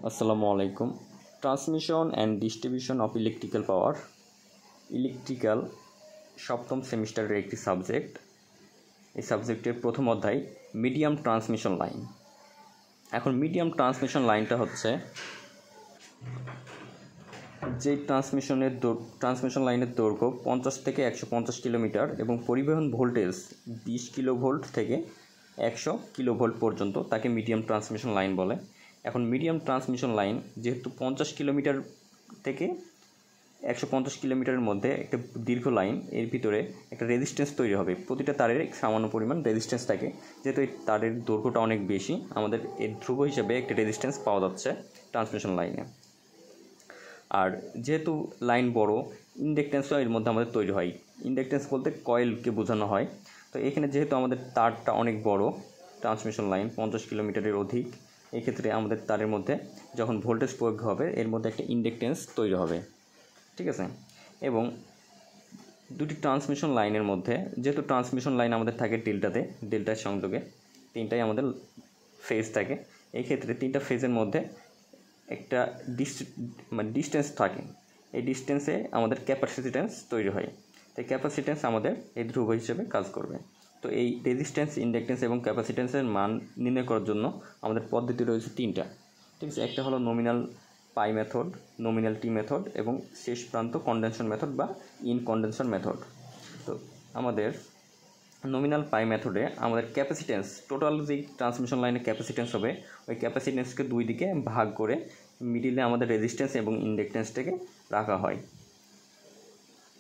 আসসালামু আলাইকুম। Transmission and distribution of electrical power, electrical সপ্তম সেমিস্টারের একটি সাবজেক্ট। এই সাবজেক্টের প্রথম অধ্যায় মিডিয়াম ট্রান্সমিশন লাইন। এখন মিডিয়াম ট্রান্সমিশন লাইনটা হচ্ছে যে ট্রান্সমিশন লাইনের দৈর্ঘ্য 50 থেকে 150 কিলোমিটার এবং পরিবহন ভোল্টেজ 20 কিলোভোল্ট থেকে 100 কিলোভোল্ট পর্যন্ত, তাকে মিডিয়াম ট্রান্সমিশন লাইন বলে। এখন মিডিয়াম ট্রান্সমিশন লাইন যেহেতু 50 কিলোমিটার থেকে 150 কিলোমিটারের মধ্যে একটা দীর্ঘ লাইন, এর ভিতরে একটা রেজিস্ট্যান্স তৈরি হবে। প্রতিটা তারের সামান্য পরিমাণ রেজিস্ট্যান্স থাকে। যেহেতু এই তারের দৈর্ঘ্যটা অনেক বেশি, আমাদের এর ধ্রুব হিসেবে একটা রেজিস্ট্যান্স পাওয়া যাচ্ছে ট্রান্সমিশন লাইনে। আর যেহেতু লাইন বড়, ইন্ডাকটেন্সও এর মধ্যে আমাদের তৈরি হয়। ইন্ডাকটেন্স বলতে কয়েলকে বোঝানো হয়। তো এখানে যেহেতু আমাদের তারটা অনেক বড়, ট্রান্সমিশন লাইন 50 কিলোমিটারের অধিক, এক্ষেত্রে আমাদের তারের মধ্যে যখন ভোল্টেজ প্রয়োগ হবে, এর মধ্যে একটা ইন্ডাকটেন্স তৈরি হবে। ঠিক আছে। এবং দুটি ট্রান্সমিশন লাইনের মধ্যে, যেহেতু ট্রান্সমিশন লাইন আমাদের থাকে ডেল্টার সংযোগে, তিনটাই আমাদের ফেজ থাকে। এই ক্ষেত্রে তিনটা ফেজের মধ্যে একটা ডিস্টেন্স থাকে। এই ডিস্টেন্সে আমাদের ক্যাপাসিট্যান্স তৈরি হয়। তাই ক্যাপাসিট্যান্স আমাদের এই ধ্রুব হিসেবে কাজ করবে। তো এই রেজিস্ট্যান্স, ইন্ডাকটেন্স এবং ক্যাপাসিট্যান্সের মান নির্ণয় করার জন্য আমাদের পদ্ধতি রয়েছে তিনটা। ঠিক আছে। একটা হলো নমিনাল পাই মেথড, নমিনাল টি মেথড এবং শেষ প্রান্ত কনডেনশন মেথড বা ইনকনডেনশন মেথড। তো আমাদের নমিনাল পাই মেথডে আমাদের ক্যাপাসিট্যান্স, টোটাল যে ট্রান্সমিশন লাইনের ক্যাপাসিট্যান্স হবে, ওই ক্যাপাসিট্যান্সকে দুই দিকে ভাগ করে মিডিলে আমাদের রেজিস্ট্যান্স এবং ইন্ডাকটেন্সটাকে রাখা হয়।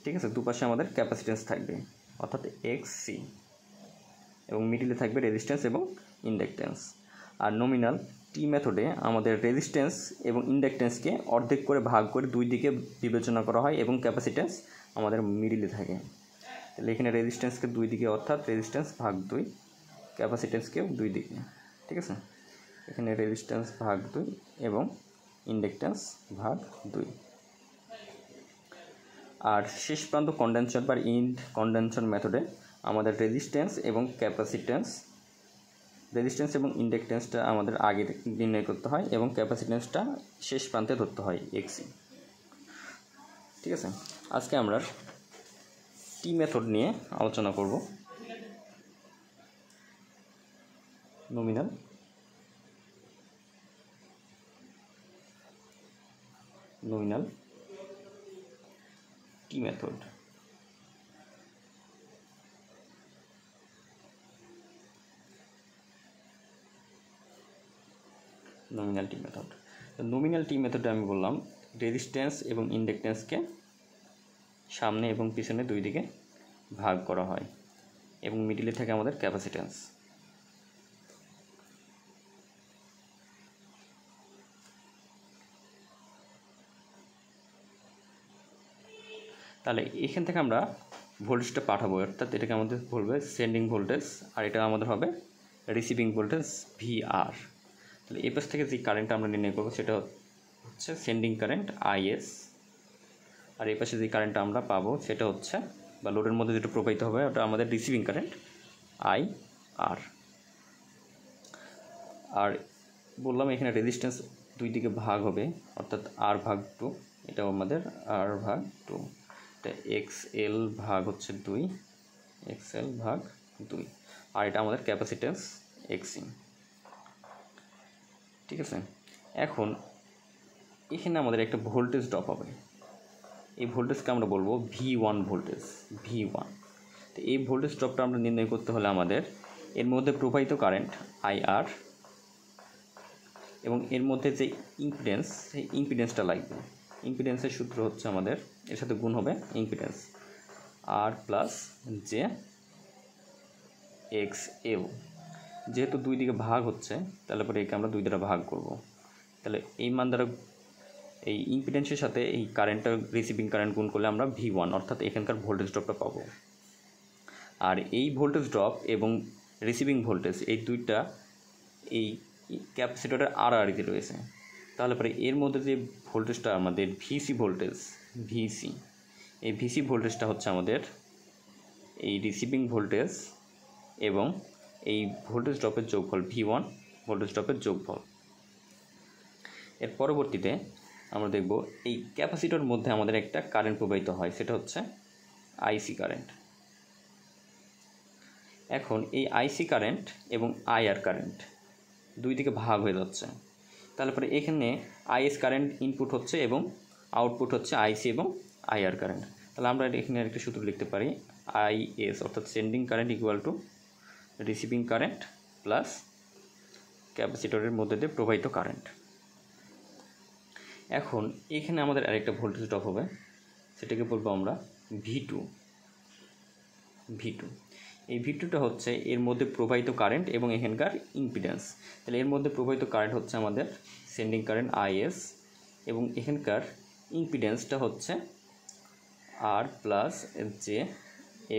ঠিক আছে। দুপাশে আমাদের ক্যাপাসিট্যান্স থাকবে, অর্থাৎ এক্স সি, এবং মিডিলে থাকবে রেজিস্ট্যান্স এবং ইন্ডাকটেন্স। আর নমিনাল টি মেথডে আমাদের রেজিস্ট্যান্স এবং ইন্ডাকটেন্সকে অর্ধেক করে ভাগ করে দুই দিকে বিবেচনা করা হয় এবং ক্যাপাসিট্যান্স আমাদের মিডিলে থাকে। তাহলে এখানে রেজিস্ট্যান্সকে দুই দিকে, অর্থাৎ রেজিস্ট্যান্স ভাগ 2, ক্যাপাসিট্যান্সকেও দুই দিকে। ঠিক আছে। এখানে রেজিস্ট্যান্স ভাগ 2 এবং ইন্ডাকটেন্স ভাগ 2। আর শেষ প্রান্ত কনডেনশন বা কনডেনশন মেথডে আমাদের রেজিস্ট্যান্স এবং ইন্ডাকটেন্সটা আমাদের আগে নির্ণয় করতে হয় এবং ক্যাপাসিট্যান্সটা শেষ প্রান্তে ধরতে হয়, এক্সি। ঠিক আছে। আজকে আমরা টি মেথড নিয়ে আলোচনা করব। নমিনাল টি মেথড। নমিনাল টি মেথডে আমি বললাম রেজিস্ট্যান্স এবং ইন্ডাকটেন্সকে সামনে এবং পিছনে দুই দিকে ভাগ করা হয় এবং মিডিলে থাকে আমাদের ক্যাপাসিট্যান্স। তাহলে এখান থেকে আমরা ভোল্টেজটা পাঠাবো, অর্থাৎ এটাকে আমাদের বলবে সেন্ডিং ভোল্টেজ, আর এটা আমাদের হবে রিসিভিং ভোল্টেজ ভিআর। তাহলে এই পাশ থেকে যে কারেন্টটা আমরা নির্ণয় করবো সেটা হচ্ছে সেন্ডিং কারেন্ট আইএস, আর এই পাশে যে কারেন্টটা আমরা পাবো সেটা হচ্ছে, বা লোডের মধ্যে যেটা প্রবাহিত হবে, ওটা আমাদের রিসিভিং কারেন্ট আই আর। আর বললাম এখানে রেজিস্ট্যান্স দুই দিকে ভাগ হবে, অর্থাৎ আর ভাগ 2, এটাও আমাদের আর ভাগ 2। এটা এক্সএল ভাগ হচ্ছে 2, এক্সএল ভাগ 2, আর এটা আমাদের ক্যাপাসিট্যান্স এক্সি। ঠিক আছে। এখন এখানে আমাদের একটা ভোল্টেজ ড্রপ হবে। এই ভোল্টেজকে আমরা বলবো V1 ভোল্টেজ, V1। তো এই ভোল্টেজ ড্রপটা আমরা নির্ণয় করতে হলে আমাদের এর মধ্যে প্রবাহিত কারেন্ট IR এবং এর মধ্যে যে ইম্পিডেন্স, সেই ইম্পিডেন্সটা লাগবে। ইম্পিডেন্সের সূত্র হচ্ছে আমাদের, এর সাথে গুণ হবে ইম্পিডেন্স আর প্লাস জে এক্স এল। যেহেতু দুই দিকে ভাগ হচ্ছে, তাহলে পরে একে আমরা দুই দ্বারা ভাগ করব। তাহলে এই মান দ্বারা এই ইম্পিডেন্সের সাথে এই কারেন্টটা, রিসিভিং কারেন্ট গুণ করলে আমরা V1, অর্থাৎ এখানকার ভোল্টেজ ড্রপটা পাবো। আর এই ভোল্টেজ ড্রপ এবং রিসিভিং ভোল্টেজ, এই দুইটা এই ক্যাপাসিটরের আড়াআড়িতে রয়েছে। তাহলে পরে এর মধ্যে যে ভোল্টেজটা আমাদের ভিসি ভোল্টেজ, এই ভিসি ভোল্টেজটা হচ্ছে আমাদের এই রিসিভিং ভোল্টেজ এবং এই ভোল্টেজ ড্রপের যোগফল, V1 ভোল্টেজ ড্রপের যোগফল। এর পরবর্তীতে আমরা দেখব এই ক্যাপাসিটরের মধ্যে আমাদের একটা কারেন্ট প্রবাহিত হয়, সেটা হচ্ছে আইসি কারেন্ট। এখন এই আইসি কারেন্ট এবং আইআর কারেন্ট দুই দিকে ভাগ হয়ে যাচ্ছে। তারপরে এখানে আইএস কারেন্ট ইনপুট হচ্ছে এবং আউটপুট হচ্ছে আইসি এবং আইআর কারেন্ট। তাহলে আমরা এখানে একটা সূত্র লিখতে পারি, আইএস অর্থাৎ sending current equal to receiving current plus ক্যাপাসিটরের মধ্যে দিয়ে প্রবাহিত কারেন্ট। এখন এখানে আমাদের আরেকটা ভোল্টেজ ড্রপ হবে, সেটাকে বলবো আমরা V2। এই V2টা হচ্ছে এর মধ্যে প্রবাহিত কারেন্ট এবং এখানকার ইম্পিডেন্স। তাহলে এর মধ্যে প্রবাহিত কারেন্ট হচ্ছে আমাদের সেন্ডিং কারেন্ট আইএস এবং এখানকার ইম্পিডেন্সটা হচ্ছে আর প্লাস জে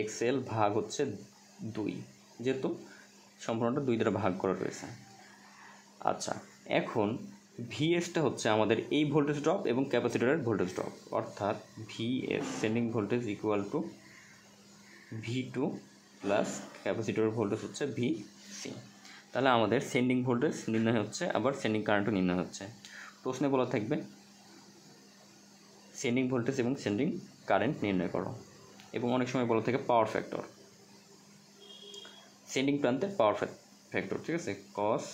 এক্সএল ভাগ হচ্ছে 2, যেহেতু সম্পূর্ণটা 2 দ্বারা ভাগ করা রয়েছে। আচ্ছা, এখন ভিএসটা হচ্ছে আমাদের এই ভোল্টেজ ড্রপ এবং ক্যাপাসিটরের ভোল্টেজ ড্রপ, অর্থাৎ VS sending voltage equal to V2 plus ক্যাপাসিটরের ভোল্টেজ হচ্ছে ভিসি। তাহলে আমাদের সেন্ডিং ভোল্টেজ নির্ণয় হচ্ছে, আবার সেন্ডিং কারেন্টও নির্ণয় হচ্ছে। প্রশ্নে বলা থাকবে সেন্ডিং ভোল্টেজ এবং সেন্ডিং কারেন্ট নির্ণয় করো, এবং অনেক সময় বলা থাকে পাওয়ার ফ্যাক্টর, সেন্ডিং প্রান্তের পাওয়ার ফ্যাক্টর, ঠিক আছে, cos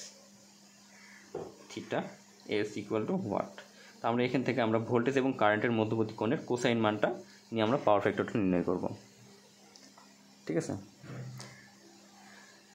theta S equal to watt. তো আমরা এখান থেকে আমরা ভোল্টেজ এবং কারেন্টের মধ্যবর্তী কোণের কোসাইন মানটা নিয়ে আমরা পাওয়ার ফ্যাক্টরটা নির্ণয় করব, ঠিক আছে।